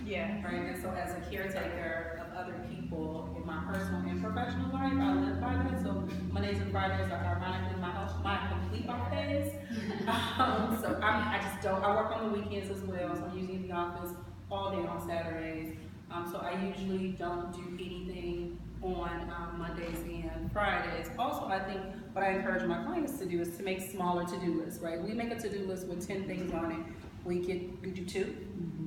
Yeah. Right? And so as a caretaker of other people in my personal and professional life, I live by that. So Mondays and Fridays are ironically my complete off days. So I just don't, I work on the weekends as well. So I'm usually in the office all day on Saturdays. So I usually don't do anything on Mondays and Fridays. Also, I think what I encourage my clients to do is to make smaller to-do lists, right? We make a to-do list with 10 things on it. We do 2.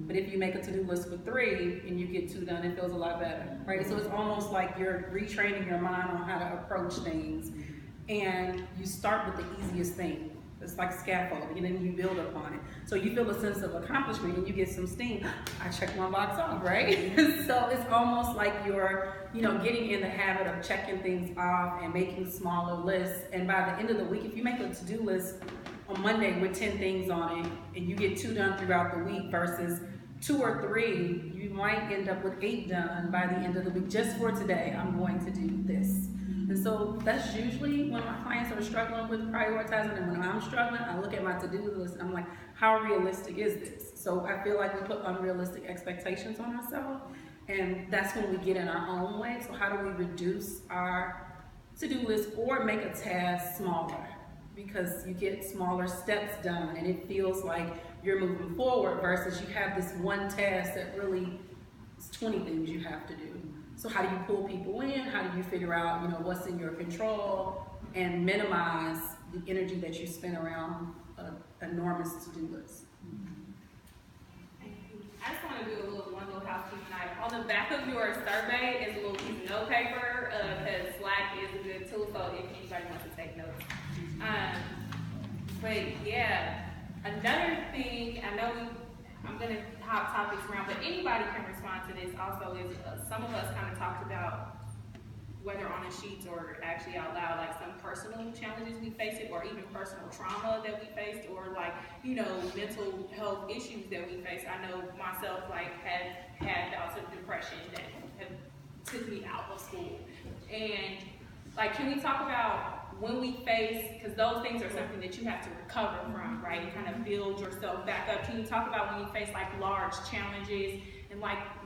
But if you make a to-do list with 3 and you get 2 done, it feels a lot better, right? So it's almost like you're retraining your mind on how to approach things. And you start with the easiest thing. It's like scaffolding, and then you build upon it. So you feel a sense of accomplishment and you get some steam. I checked one box off, right? So it's almost like you're, getting in the habit of checking things off and making smaller lists. And by the end of the week, if you make a to-do list on Monday with 10 things on it, and you get 2 done throughout the week versus 2 or 3, you might end up with 8 done by the end of the week. Just for today, I'm going to do this. And so that's usually when my clients are struggling with prioritizing, and when I'm struggling, I look at my to-do list and I'm like, how realistic is this? So I feel like we put unrealistic expectations on ourselves, and that's when we get in our own way. So how do we reduce our to-do list or make a task smaller? Because you get smaller steps done and it feels like you're moving forward versus you have this one task that really is 20 things you have to do. So how do you pull people in? How do you figure out, what's in your control and minimize the energy that you spend around an enormous to-do list? I just want to do one little housekeeping item. On the back of your survey is a little piece of note paper because Slack is a good tool, so if anybody wants to take notes. But yeah, another thing, I know I'm going to hop topics around, but anybody can respond to this also is some of us kind of talked about, whether on the sheets or actually out loud, like some personal challenges we faced or even personal trauma that we faced or mental health issues that we faced. I know myself had bouts of depression that have took me out of school. And can we talk about when we face, because those things are something that you have to recover from, right? And kind of build yourself back up. Can you talk about when you face large challenges and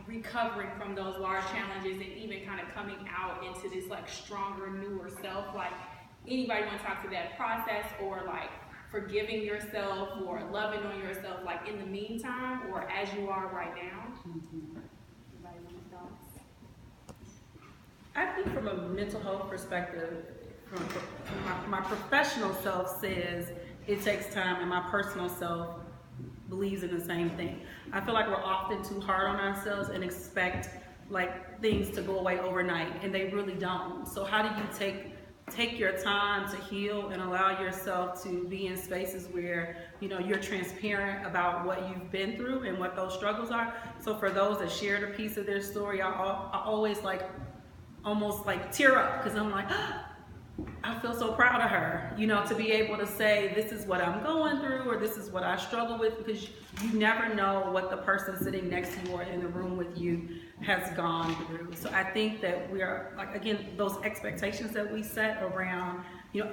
recovering from those large challenges and even kind of coming out into this stronger, newer self? Anybody want to talk to that process or forgiving yourself or loving on yourself in the meantime or as you are right now? Anybody want to thoughts? I think from a mental health perspective, my professional self says it takes time, and my personal self believes in the same thing. I feel like we're often too hard on ourselves and expect things to go away overnight, and they really don't. So how do you take your time to heal and allow yourself to be in spaces where you're transparent about what you've been through and what those struggles are? So for those that shared a piece of their story, I always almost tear up because I'm I feel so proud of her, to be able to say, this is what I'm going through, or this is what I struggle with, because you never know what the person sitting next to you or in the room with you has gone through. So I think that we are, again, those expectations that we set around,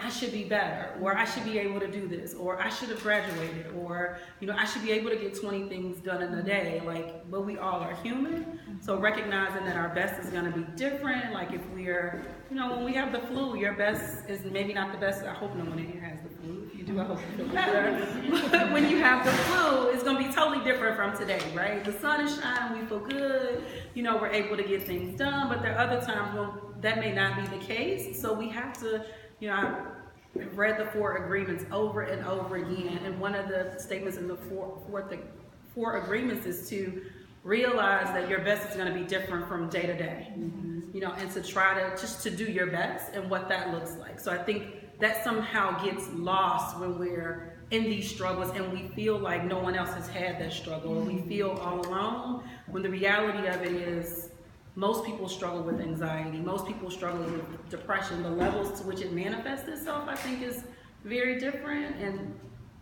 I should be better, or I should be able to do this, or I should have graduated, or, I should be able to get 20 things done in a day, but we all are human. So recognizing that our best is going to be different, if we're, when we have the flu, your best is maybe not the best. I hope no one in here has the flu. If you do, I hope you feel better. But when you have the flu, it's going to be totally different from today, right? The sun is shining, we feel good, we're able to get things done, but there are other times when that may not be the case. So we have to, I've read the 4 agreements over and over again, and one of the statements in the four agreements is to realize that your best is going to be different from day to day, and to try to just to do your best and what that looks like. So I think that somehow gets lost when we're in these struggles and we feel like no one else has had that struggle, or we feel all alone, when the reality of it is most people struggle with anxiety, most people struggle with depression. The levels to which it manifests itself, I think, is very different, and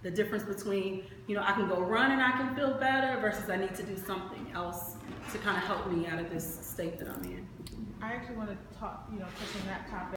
the difference between, I can go run and I can feel better versus I need to do something else to kind of help me out of this state that I'm in. I actually want to talk, touch on that topic.